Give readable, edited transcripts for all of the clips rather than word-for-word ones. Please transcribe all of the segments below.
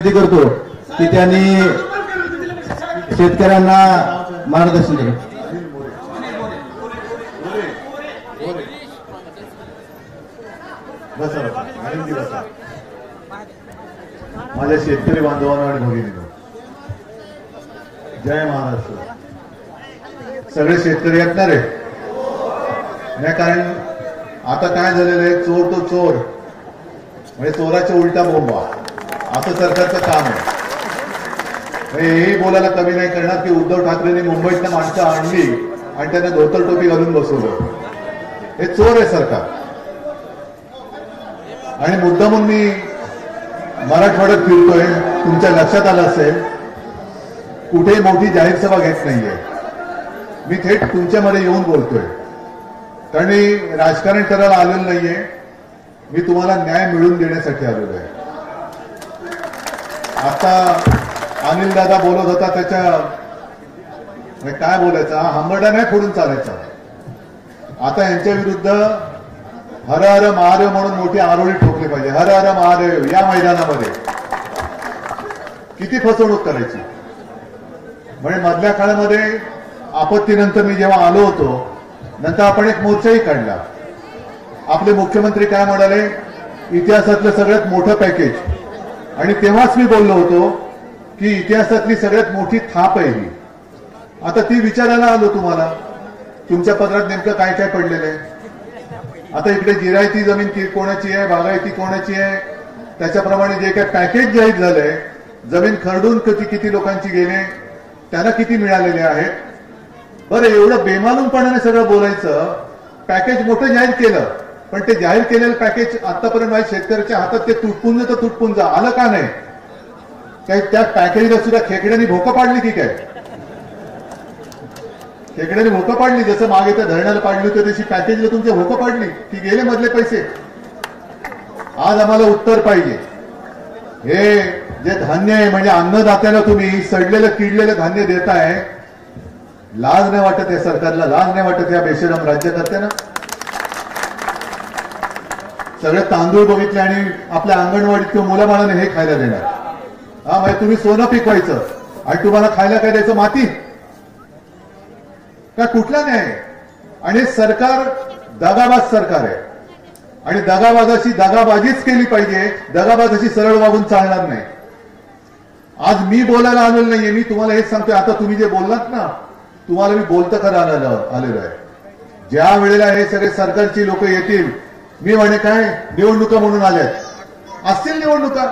करतो की त्यांनी शेतकऱ्यांना मार्गदर्शन केलं। माझ्या शेतकरी बांधवांना आणि भगिनींनो, जय महाराष्ट्र। सगळे शेतकरी ऐकणार आहे नाही, कारण आता काय झालेलं आहे, चोर तो चोर म्हणजे चोराच्या उलटा बोंबा असं सरकारचं काम आहे। हेही बोलायला कमी नाही करणार की उद्धव ठाकरेंनी मुंबईतनं माणसं आणली आणि त्यांना धोतर टोपी घालून बसवलं, हे चोर आहे सरकार। आणि मुद्दामून मी मराठवाड्यात फिरतोय, तुमच्या लक्षात आलं असेल कुठेही मोठी जाहीर सभा घेत नाहीये, मी थेट तुमच्यामध्ये येऊन बोलतोय, कारण मी राजकारण करायला आलेलो नाहीये, मी तुम्हाला न्याय मिळवून देण्यासाठी आलेलो आहे। आता अनिल दादा बोलत होता, त्याच्या काय बोलायचं, हंबरडा नाही फोडून चालायचा। आता यांच्या विरुद्ध हर हर महादेव म्हणून मोठी आरोळी ठोकली पाहिजे। हर हर महादेव या मैदानामध्ये किती फसवणूक करायची। म्हणजे मधल्या काळामध्ये आपत्तीनंतर मी जेव्हा आलो होतो, नंतर आपण एक मोर्चाही काढला। आपले मुख्यमंत्री काय म्हणाले, इतिहासातलं सगळ्यात मोठं पॅकेज, आणि तेव्हाच मी बोललो होतो की इतिहासातली सगळ्यात मोठी थाप आहे ही। आता ती विचारायला आलो तुम्हाला, तुमच्या पत्रात नेमकं काय काय पडलेलं आहे। आता इकडे जिरायती जमीन कोणाची आहे, बागायती कोणाची आहे, त्याच्याप्रमाणे जे काय पॅकेज जाहीर झालंय, जमीन खरडून किती लोकांची गेले, त्यांना किती मिळालेले आहेत। बरं, एवढं बेमालूमपणाने सगळं बोलायचं, पॅकेज मोठं जाहीर केलं, पण ते जाहीर केलेलं पॅकेज आतापर्यंत माझ्या शेतकऱ्याच्या हातात ते तुटपुंज तर तुटपुंज आलं का नाही? काय त्या पॅकेजला सुद्धा खेकड्यांनी भोकं पाडली की काय? खेकड्यांनी भोकं पाडली, जसं मागे त्या धरणाला पाडली होती तशी पॅकेजला तुमच्या भोकं पाडली की गेले मधले पैसे? आज आम्हाला उत्तर पाहिजे। हे जे धान्य आहे, म्हणजे अन्नदात्याला तुम्ही सडलेलं किडलेलं धान्य देताय, लाज नाही वाटत या सरकारला? लाज नाही वाटत या बेशरम राज्यकर्त्यांना? सगळे तांदूळ बघितले आणि आपल्या अंगणवाडीत किंवा मुलाबाळाने हे खायला देणार। हा, म्हणजे तुम्ही सोनं पिकवायचं आणि तुम्हाला खायला काय द्यायचं? माती का? कुठला न्याय? आणि सरकार दगाबाज सरकार आहे, आणि दगाबाजाची दगाबाजीच केली पाहिजे, दगाबाजाची सरळ वागून चालणार नाही। आज मी बोलायला आलेलो नाहीये, मी तुम्हाला हेच सांगतोय। आता तुम्ही जे बोललात ना, तुम्हाला मी बोलतं खरं आलेलो आहे। ज्या वेळेला हे सगळे सरकारची लोक येतील, मी म्हणे काय निवडणुका म्हणून आल्यात, असतील निवडणुका,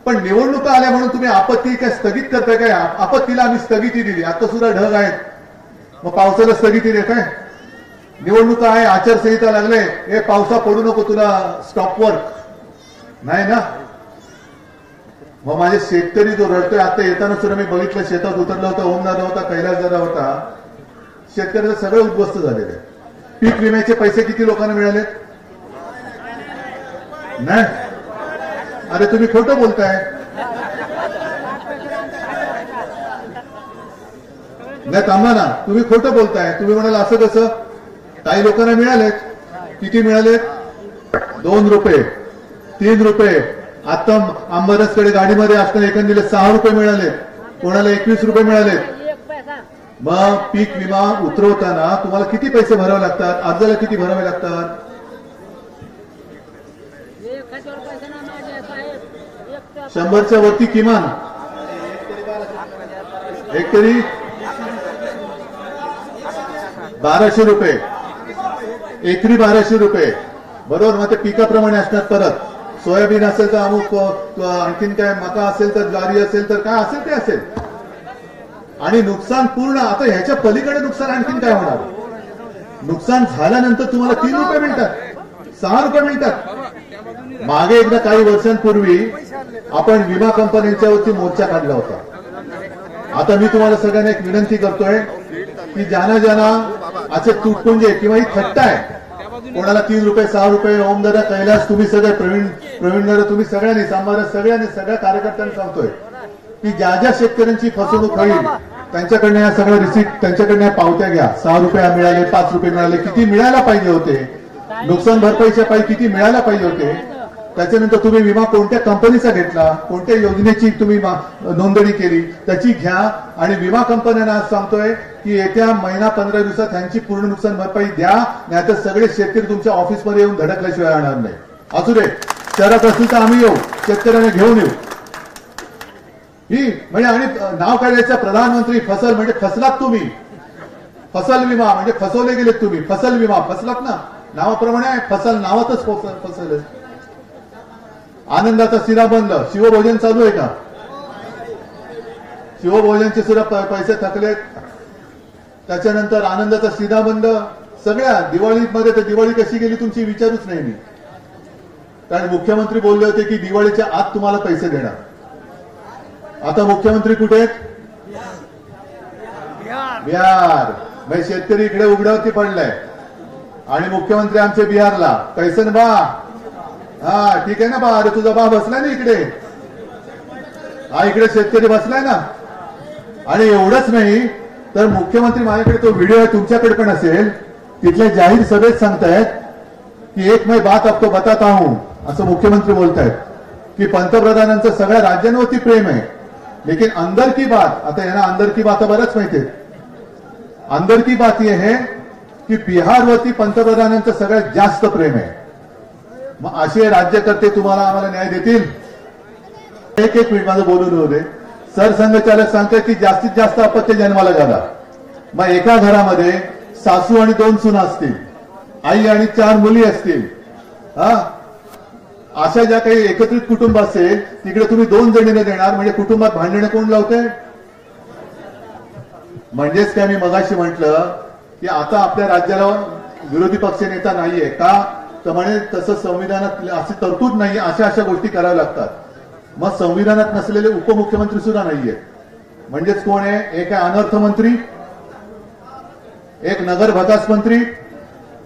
पण निवडणुका आल्या म्हणून तुम्ही आपत्ती काय स्थगित करताय काय? आपत्तीला आम्ही स्थगिती दिली, आता सुद्धा ढग आहेत, मग पावसाला स्थगिती दे काय? निवडणुका आहे, आचारसंहिता लागले, हे पावसा पडू नको तुला स्टॉप वर्क नाही ना? मग माझे शेतकरी जो रडतोय, आता येताना सुद्धा मी बघितलं, शेतात उतरला होता, ओमदादा होता, कैलास दादा होता, शेतकऱ्याचं सगळं उद्ध्वस्त झालेलं आहे। पीक विम्याचे पैसे किती लोकांना मिळाले नाही? अरे तुम्ही खोटं बोलताय नाही, थांबा ना, तुम्ही खोटं बोलताय। तुम्ही म्हणाल असं कसं? काही लोकांना मिळालेत, किती मिळालेत? 2 रुपये, 3 रुपये। आता अंबादासकडे गाडीमध्ये असताना एखाद्याला 6 रुपये मिळाले, कोणाला 21 रुपये मिळाले। मग पीक विमा उतरवताना तुम्हाला किती पैसे भरावे लागतात? अर्जाला किती भरावे लागतात? 100च्या वरती किमान, एकतरी 1200 रुपये, एकरी 1200 रुपये, बरोबर? मग ते पिकाप्रमाणे असतात। परत सोयाबीन असेल तर अमुक, आणखीन काय मका असेल तर, ज्वारी असेल तर, काय असेल ते असेल, आणि नुकसान पूर्ण। आता ह्याच्या पलीकडे नुकसान आणखीन काय होणार? नुकसान झाल्यानंतर तुम्हाला 3 रुपये मिळतात, 6 रुपये मिळतात। मागे एकदा काही वर्षांपूर्वी आपण विमा कंपन्यांच्या वरती मोर्चा काढला होता। आता मी तुम्हाला सगळ्यांना एक विनंती करतोय की ज्यांना असे तुटपुंजे किंवा ही थट्टा आहे, कोणाला 3 रुपये, 6 रुपये, ओमदादा, कैलास, तुम्ही सगळे प्रवीण दादा, तुम्ही सगळ्यांनी, सांबारा, सगळ्यांनी, सगळ्या कार्यकर्त्यांनी सांगतोय की ज्या ज्या शेतकऱ्यांची फसवणूक होईल त्यांच्याकडनं या सगळ्या रिसीट, त्यांच्याकडनं पावत्या घ्या। 6 रुपये मिळाले, 5 रुपये मिळाले, किती मिळायला पाहिजे होते? नुकसान भरपाईच्या पायी किती मिळायला पाहिजे होते? त्याच्यानंतर तुम्ही विमा कोणत्या कंपनीचा घेतला, कोणत्या योजनेची तुम्ही नोंदणी केली त्याची घ्या. आणि विमा कंपन्यांना आज सांगतोय की येत्या महिना 15 दिवसात त्यांची पूर्ण नुकसान भरपाई द्या, नाहीतर सगळे शेतकरी तुमच्या ऑफिसमध्ये येऊन धडकल्याशिवाय राहणार नाही. असू दे, शहरात असतील तर आम्ही येऊ, शेतकऱ्यांना घेऊन येऊ. ही म्हणजे आणि नाव काढायचं प्रधानमंत्री फसल म्हणजे फसलात तुम्ही. फसल विमा म्हणजे फसवले गेलेत तुम्ही. फसल विमा फसलात ना, नावाप्रमाणे आहे, फसल नावातच फसल. आनंदाचा शिरा बंद, शिवभोजन चालू आहे का? शिवभोजनचे सुद्धा पैसे थकलेत. त्याच्यानंतर आनंदाचा शिरा बंद. सगळ्या दिवाळीमध्ये तर दिवाळी कशी गेली तुमची विचारूच नाही मी. कारण मुख्यमंत्री बोलले होते की दिवाळीच्या आत तुम्हाला पैसे देणार. आता मुख्यमंत्री कुठे आहेत? बिहार. म्हणजे शेतकरी इकडे उघड्यावरती पडलाय आणि मुख्यमंत्री आमचे बिहारला. कैसन बा? हा ठीक आहे ना बा. अरे तुझा बा बसलाय ना इकडे, हा इकडे शेतकरी बसलाय ना. आणि एवढंच नाही तर मुख्यमंत्री, माझ्याकडे तो व्हिडिओ आहे, तुमच्याकडे पण असेल, तिथल्या जाहीर सभेत सांगतायत की एक मैं बात आपको बताता हूं, असं मुख्यमंत्री बोलतायत की पंतप्रधानांचं सगळ्या राज्यांवरती प्रेम आहे, लेकिन अंदर की बात, आता यांना अंदर की बात बरंच माहिती आहे. अंदर की बात यह है की बिहारवरती पंतप्रधानांचं सगळ्यात जास्त प्रेम आहे. मग असे राज्यकर्ते तुम्हाला आम्हाला न्याय देतील? एक मिनिट माझं बोलून होते. सरसंघचालक सांगतात की जास्तीत जास्त अपत्य जन्माला घाला. मग एका घरामध्ये सासू आणि 2 सुना असतील, आई आणि 4 मुली असतील, हा अशा ज्या काही एकत्रित कुटुंब असेल तिकडे तुम्ही 2 जणीने देणार म्हणजे कुटुंबात भांडणे कोण लावते? म्हणजेच काय मी मगाशी म्हटलं की आता आपल्या राज्याला विरोधी पक्ष नेता नाहीये का, तर म्हणे तसं संविधानात अशी तरतूद नाही, अशा गोष्टी कराव्या लागतात. मग संविधानात नसलेले उपमुख्यमंत्री सुद्धा नाहीये. म्हणजेच कोण आहे? एक आहे अनर्थ मंत्री, एक नगर विकास मंत्री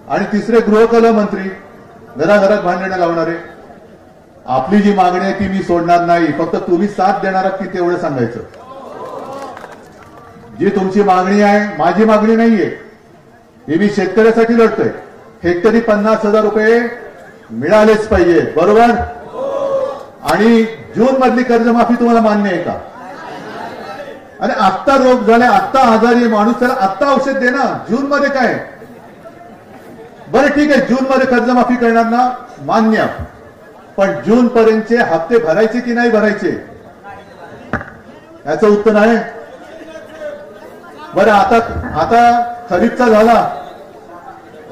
आणि तिसरे गृहकला मंत्री, घराघरात भांडणं लावणारे. आपली जी मागणी आहे ती मी सोडणार नाही, फक्त तुम्ही साथ देणार आहात की तेवढं सांगायचं. जी तुमची मागणी आहे, माझी मागणी नाहीये, ही मी शेतकऱ्यासाठी लढतोय. हेक्टरी 50,000 रुपये मिळालेच पाहिजे, बरोबर? आणि जून मधली कर्जमाफी तुम्हाला मान्य आहे का? अरे आत्ता रोग झाले, आत्ता आजारी माणूस, त्याला आत्ता औषध दे ना. जून मध्ये काय? बरं ठीक आहे, जून मध्ये कर्जमाफी करणार ना, मान्य. पण जून पर्यंतचे हप्ते भरायचे की नाही भरायचे याचं उत्तर आहे. बरं आता खरीपचा झाला,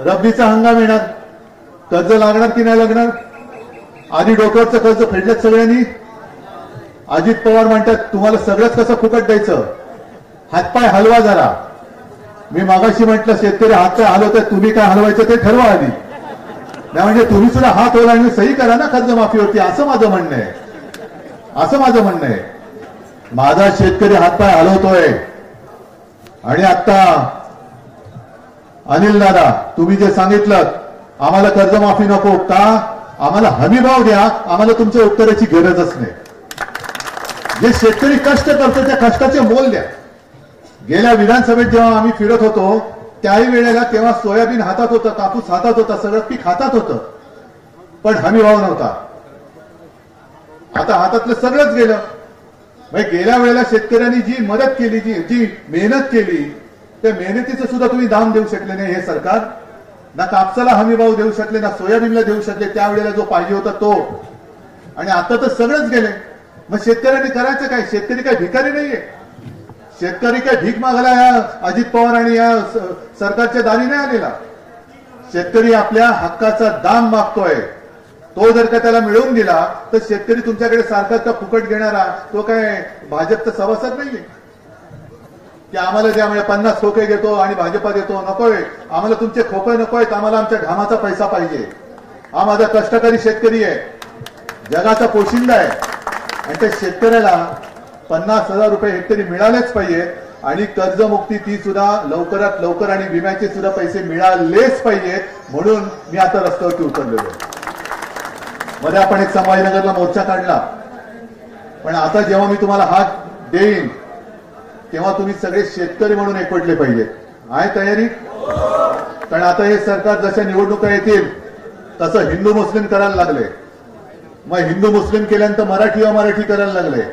रब्बीचा हंगाम येणार, कर्ज लागणार की नाही लागणार? आधी डोक्यावरचं कर्ज फेडल्यात सगळ्यांनी. अजित पवार म्हणतात तुम्हाला सगळंच कसं फुकट द्यायचं, हातपाय हलवा जरा. मी मागाशी म्हटलं शेतकरी हातपाय हलवतात, तुम्ही काय हलवायचं ते ठरवा आधी. नाही म्हणजे तुम्ही सुद्धा हात ओलांडून सही करा ना कर्जमाफीवरती, असं माझं म्हणणं आहे. असं माझं म्हणणं आहे. माझा शेतकरी हातपाय हलवतोय. आणि आता अनिल दादा, तुम्ही जे सांगितलं आम्हाला कर्जमाफी नको का, आम्हाला हमी भाव द्या, आम्हाला तुमच्या उत्तराची गरजच नाही. जे शेतकरी कष्ट करतो त्या कष्टाचे मोल द्या. गेल्या विधानसभेत जेव्हा आम्ही फिरत होतो त्याही वेळेला तेव्हा सोयाबीन हातात होतं, कापूस हातात होता, सगळं पीक हातात होतं, पण हमी भाव नव्हता. आता हातातलं सगळंच गेलं. गेल्या वेळेला शेतकऱ्यांनी जी मदत केली, जी मेहनत केली, त्या मेहनतीचं सुद्धा तुम्ही दाम देऊ शकले नाही हे सरकार. ना कापसाला हमी भाव देऊ शकले, ना सोयाबीनला देऊ शकले त्यावेळेला जो पाहिजे होता तो. आणि आता तर सगळंच गेले. मग शेतकऱ्यांनी करायचं काय? शेतकरी काय भिकारी नाहीये. शेतकरी काय भीक मागायला या अजित पवार आणि या सरकारच्या दारी नाही आलेला. शेतकरी आपल्या हक्काचा दाम मागतोय. तो जर का त्याला मिळवून दिला तर शेतकरी तुमच्याकडे सारखा फुकट घेणारा तो काय भाजपचा सभासद नाहीये की आम्हाला ज्यामुळे 50 खोके घेतो आणि भाजपा देतो. नकोय आम्हाला तुमचे खोके नकोय, आम्हाला आमच्या घामाचा पैसा पाहिजे. हा माझा कष्टकरी शेतकरी आहे, जगाचा पोशिंदा आहे. आणि त्या शेतकऱ्याला 50,000 रुपये हेक्टरी मिळालेच पाहिजे. आणि कर्जमुक्ती ती सुद्धा लवकरात लवकर आणि विम्याचे सुद्धा पैसे मिळालेच पाहिजेत. म्हणून मी आता रस्त्यावरती उतरलेलो आहे. मध्ये आपण एक संभाजीनगरला मोर्चा काढला, पण आता जेव्हा मी तुम्हाला हात देईन तेव्हा तुम्ही सगळे शेतकरी म्हणून एकवटले पाहिजेत. आहे तयारी? कारण आता हे सरकार जशा निवडणुका येतील तसं हिंदू मुस्लिम करायला लागले. मग हिंदू मुस्लिम केल्यानंतर मराठी अमराठी करायला लागले,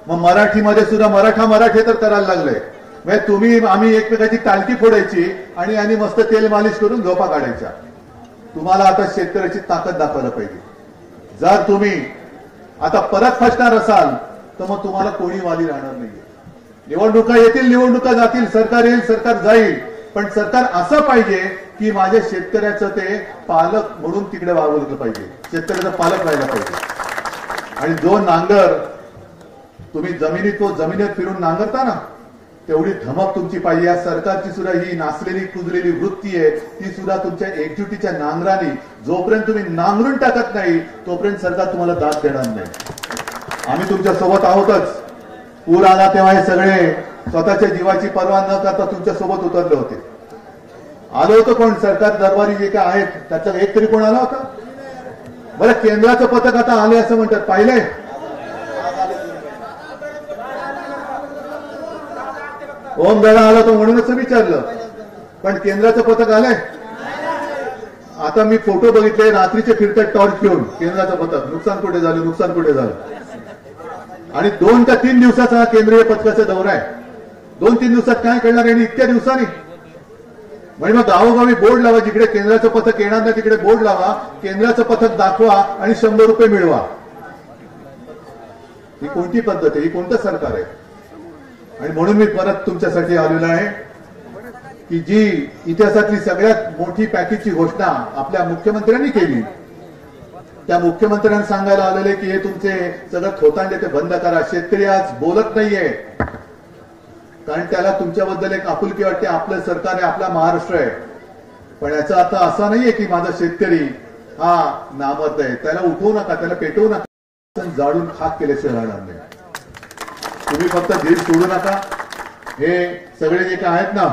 मग मराठीमध्ये सुद्धा मराठे तर करायला लागले. म्हणजे तुम्ही आम्ही एकमेकाची टालकी फोडायची आणि मस्त तेल मालिश करून झोपा काढायच्या. तुम्हाला आता शेतकऱ्याची ताकद दाखवायला पाहिजे. जर तुम्ही आता परत फसणार असाल तर मग तुम्हाला कोणी वाली राहणार नाहीये. निवडणुका येतील, निवडणुका जातील, सरकार येईल, सरकार जाईल, पण सरकार असं पाहिजे की माझ्या शेतकऱ्याचं ते पालक म्हणून तिकडे वावरलं पाहिजे, शेतकऱ्याचा पालक व्हायला पाहिजे. आणि जो नांगर तुम्ही जमिनीत फिरून नांगरता ना, तेवढी धमक तुमची पाहिजे. या सरकारची सुद्धा ही नाचलेली कुजलेली वृत्ती आहे, ती सुद्धा तुमच्या एकजुटीच्या नांगराने जोपर्यंत तुम्ही नांगरून टाकत नाही तोपर्यंत सरकार तुम्हाला दाद देणार नाही. आम्ही तुमच्या सोबत आहोतच. पूर आला तेव्हा हे सगळे स्वतःच्या जीवाची पर्वा न करता तुमच्या सोबत उतरले होते. आलं होतं कोण? सरकार दरबारी जे काय आहेत त्याचा एक तरी कोण आला होता? बरं, केंद्राचं पथक आता आले असं म्हणतात, पाहिलंय? ओम दादा आला तो म्हणूनच विचारलं, पण केंद्राचं पथक आलंय? आता मी फोटो बघितले, रात्रीचे फिरतात टॉर्च घेऊन केंद्राचं पथक. नुकसान कुठे झालं? आणि 2 ते 3 दिवसाचा हा केंद्रीय पथकाचा दौरा आहे. 2-3 दिवसात काय करणार आहे इतक्या दिवसांनी? म्हणजे मग गावोगावी बोर्ड लावा, जिकडे केंद्राचं पथक येणार नाही तिकडे बोर्ड लावा, केंद्राचं पथक दाखवा आणि 100 रुपये मिळवा. ही कोणती पद्धत आहे? ही कोणतं सरकार आहे? आणि म्हणून मी परत तुमच्यासाठी आलेलो आहे की जी इतिहासातली सगळ्यात मोठी पॅकेजची घोषणा आपल्या मुख्यमंत्र्यांनी केली, त्या मुख्यमंत्र्यांनी सांगायला आलेले की हे तुमचे सगळं थोतांडे ते बंद करा. शेतकरी आज बोलत नाहीये, कारण त्याला तुमच्याबद्दल एक आपुलकी वाटते. आपलं सरकार आहे, आपला महाराष्ट्र आहे. पण याचा अर्थ असा नाहीये की माझा शेतकरी हा नामर्द आहे. त्याला उठवू नका, त्याला पेटवू नका, जाळून खाक केल्याशिवाय राहणार नाही. तुम्ही फक्त धीर सोडू नका. हे सगळे जे काय आहेत ना,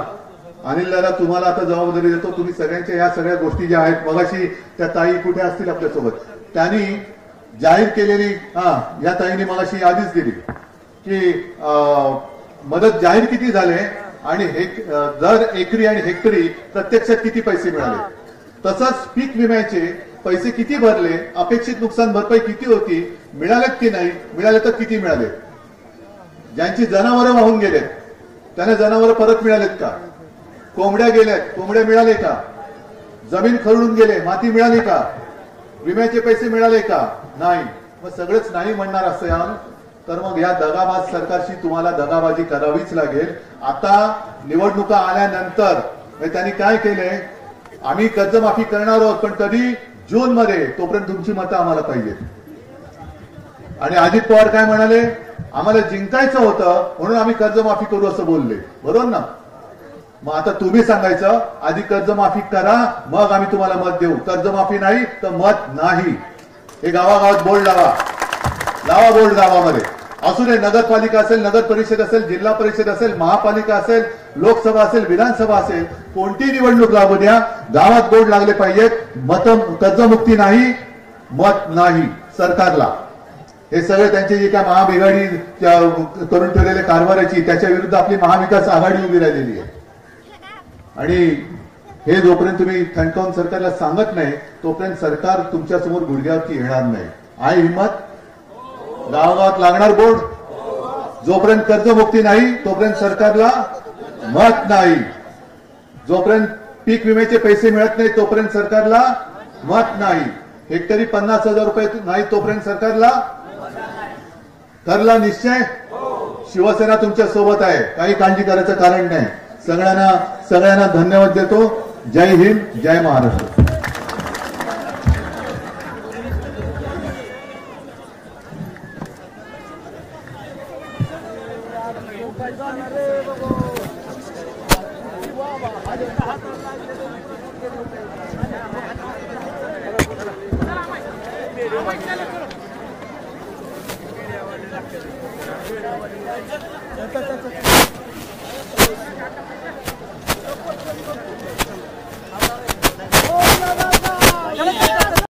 अनिल दादा तुम्हाला आता जबाबदारी देतो. तुम्ही सगळ्यांच्या या सगळ्या गोष्टी ज्या आहेत, मगाशी त्या ताई कुठे असतील आपल्यासोबत, त्यांनी जाहीर केलेली या ताईने मगाशी यादीच दिली की मदत जाहीर किती झाले आणि दर एकरी आणि हेक्टरी प्रत्यक्षात किती पैसे मिळाले, तसंच पीक विम्याचे पैसे किती भरले, अपेक्षित नुकसान भरपाई किती होती, मिळालेत की नाही, मिळाले तर किती मिळाले, ज्यांची जनावरं वाहून गेलेत त्यांना जनावरं परत मिळालेत का, कोंबड्या गेल्यात कोंबड्या मिळाले का, जमीन खरडून गेले माती मिळाली का, विम्याचे पैसे मिळाले का? नाही. मग सगळंच नाही म्हणणार असेल तर मग या दगाबाज सरकारशी तुम्हाला दगाबाजी करावीच लागेल. आता निवडणुका आल्यानंतर त्यांनी काय केलंय, आम्ही कर्जमाफी करणार आहोत पण कधी जून मध्ये, तोपर्यंत तुमची मतं आम्हाला पाहिजेत. आणि अजित पवार काय म्हणाले, आम्हाला जिंकायचं होतं म्हणून आम्ही कर्जमाफी करू असं बोलले, बरोबर ना? मग आता तुम्ही सांगायचं आधी कर्जमाफी करा मग आम्ही तुम्हाला मत देऊ, कर्जमाफी नाही तर मत नाही. हे गावागावात बोर्ड लावा बोर्ड गावामध्ये. असू दे, नगरपालिका असेल, नगर परिषद असेल, जिल्हा परिषद असेल, महापालिका असेल, लोकसभा असेल, विधानसभा असेल, कोणती निवडणूक लागू द्या, गावात बोर्ड लागले पाहिजेत. कर्जमुक्ती नाही, मत नाही सरकारला. हे सगळे त्यांचे जे काय महाबिघाडी करून ठेवलेले कारभाराची, त्याच्या विरुद्ध आपली महाविकास आघाडी उभी राहिलेली आहे. आणि हे जोपर्यंत तुम्ही ठणकावून सरकारला सांगत नाही तोपर्यंत सरकार तुमच्या समोर गुडघ्यावरती येणार नाही. आहे हिंमत? गावागावात लागणार बोर्ड. जोपर्यंत कर्जमुक्ती नाही तोपर्यंत सरकारला मत नाही. जोपर्यंत पीक विम्याचे पैसे मिळत नाही तोपर्यंत सरकारला मत नाही. हेक्टरी 50,000 रुपये नाही तोपर्यंत सरकारला. ठरला निश्चय? शिवसेना तुमच्या सोबत आहे, काही काळजी करायचं कारण नाही. सगळ्यांना धन्यवाद देतो. जय हिंद, जय महाराष्ट्र. चल